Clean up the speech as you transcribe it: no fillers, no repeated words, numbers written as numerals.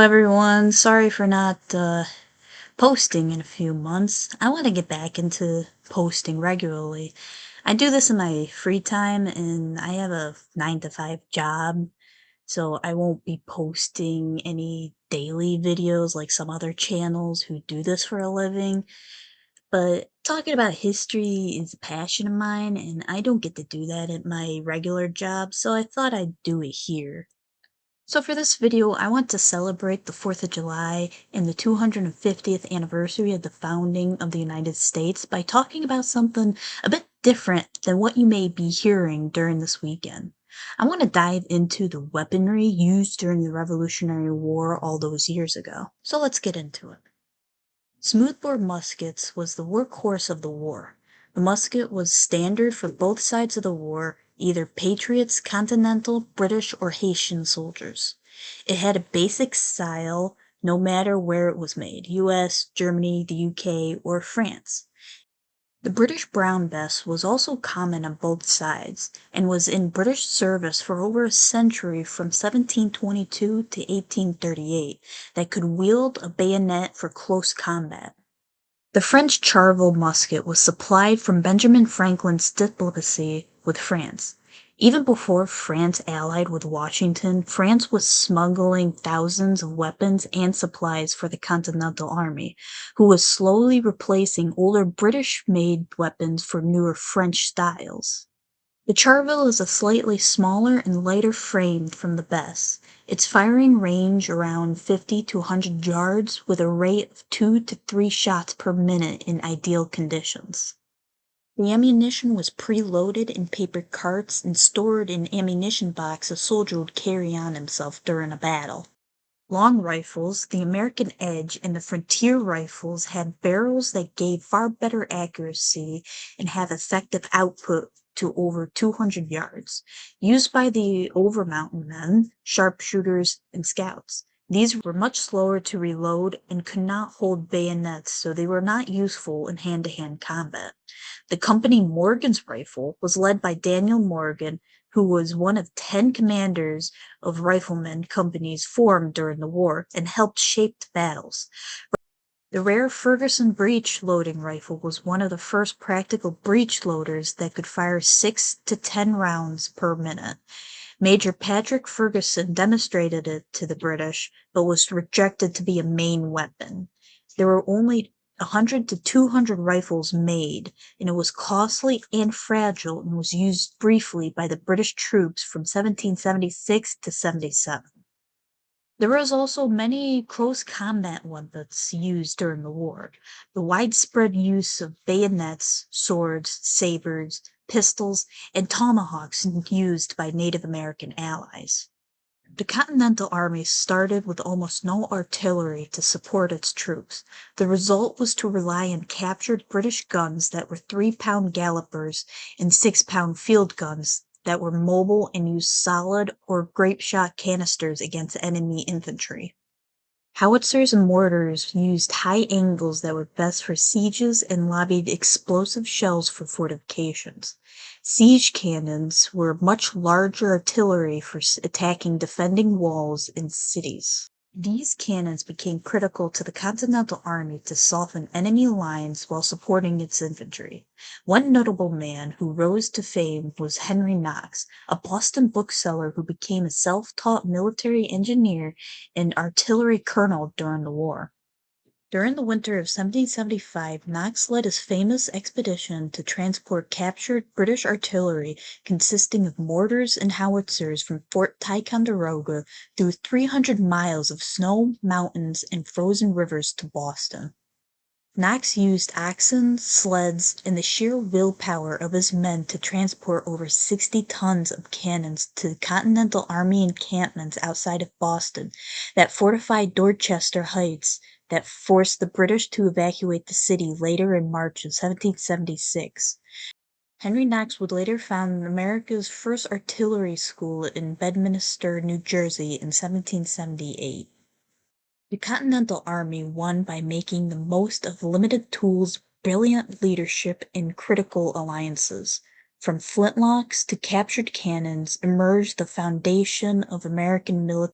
everyone. Sorry for not posting in a few months. I want to get back into posting regularly. I do this in my free time and I have a 9 to 5 job, so I won't be posting any daily videos like some other channels who do this for a living. But talking about history is a passion of mine and I don't get to do that at my regular job, so I thought I'd do it here. So for this video, I want to celebrate the 4th of July and the 250th anniversary of the founding of the United States by talking about something a bit different than what you may be hearing during this weekend. I want to dive into the weaponry used during the Revolutionary War all those years ago. So let's get into it. Smoothbore muskets was the workhorse of the war. The musket was standard for both sides of the war, either Patriots, Continental, British, or Haitian soldiers. It had a basic style no matter where it was made, US, Germany, the UK, or France. The British brown bess was also common on both sides, and was in British service for over a century from 1722 to 1838, that could wield a bayonet for close combat. The French Charvel musket was supplied from Benjamin Franklin's diplomacy with France. Even before France allied with Washington, France was smuggling thousands of weapons and supplies for the Continental Army, who was slowly replacing older British-made weapons for newer French styles. The Charvel is a slightly smaller and lighter frame from the Bess. Its firing range around 50 to 100 yards with a rate of 2 to 3 shots per minute in ideal conditions. The ammunition was preloaded in paper carts and stored in ammunition box a soldier would carry on himself during a battle. Long rifles, the American Edge, and the Frontier rifles had barrels that gave far better accuracy and have effective output to over 200 yards, used by the overmountain men, sharpshooters, and scouts. These were much slower to reload and could not hold bayonets, so they were not useful in hand-to-hand combat. The company Morgan's rifle was led by Daniel Morgan, who was one of 10 commanders of riflemen companies formed during the war and helped shape the battles. The rare Ferguson breech-loading rifle was one of the first practical breech-loaders that could fire 6 to 10 rounds per minute. Major Patrick Ferguson demonstrated it to the British, but was rejected to be a main weapon. There were only 100 to 200 rifles made, and it was costly and fragile and was used briefly by the British troops from 1776 to 77. There was also many close combat weapons used during the war. The widespread use of bayonets, swords, sabers, pistols, and tomahawks used by Native American allies. The Continental Army started with almost no artillery to support its troops. The result was to rely on captured British guns that were 3-pound gallopers and 6-pound field guns that were mobile and used solid or grape-shot canisters against enemy infantry. Howitzers and mortars used high angles that were best for sieges and lobbied explosive shells for fortifications. Siege cannons were much larger artillery for attacking defending walls in cities. These cannons became critical to the Continental Army to soften enemy lines while supporting its infantry. One notable man who rose to fame was Henry Knox, a Boston bookseller who became a self-taught military engineer and artillery colonel during the war. During the winter of 1775, Knox led his famous expedition to transport captured British artillery consisting of mortars and howitzers from Fort Ticonderoga through 300 miles of snow, mountains, and frozen rivers to Boston. Knox used oxen, sleds, and the sheer willpower of his men to transport over 60 tons of cannons to the Continental Army encampments outside of Boston that fortified Dorchester Heights that forced the British to evacuate the city later in March of 1776. Henry Knox would later found America's first artillery school in Bedminster, New Jersey in 1778. The Continental Army won by making the most of limited tools, brilliant leadership, and critical alliances. From flintlocks to captured cannons emerged the foundation of American military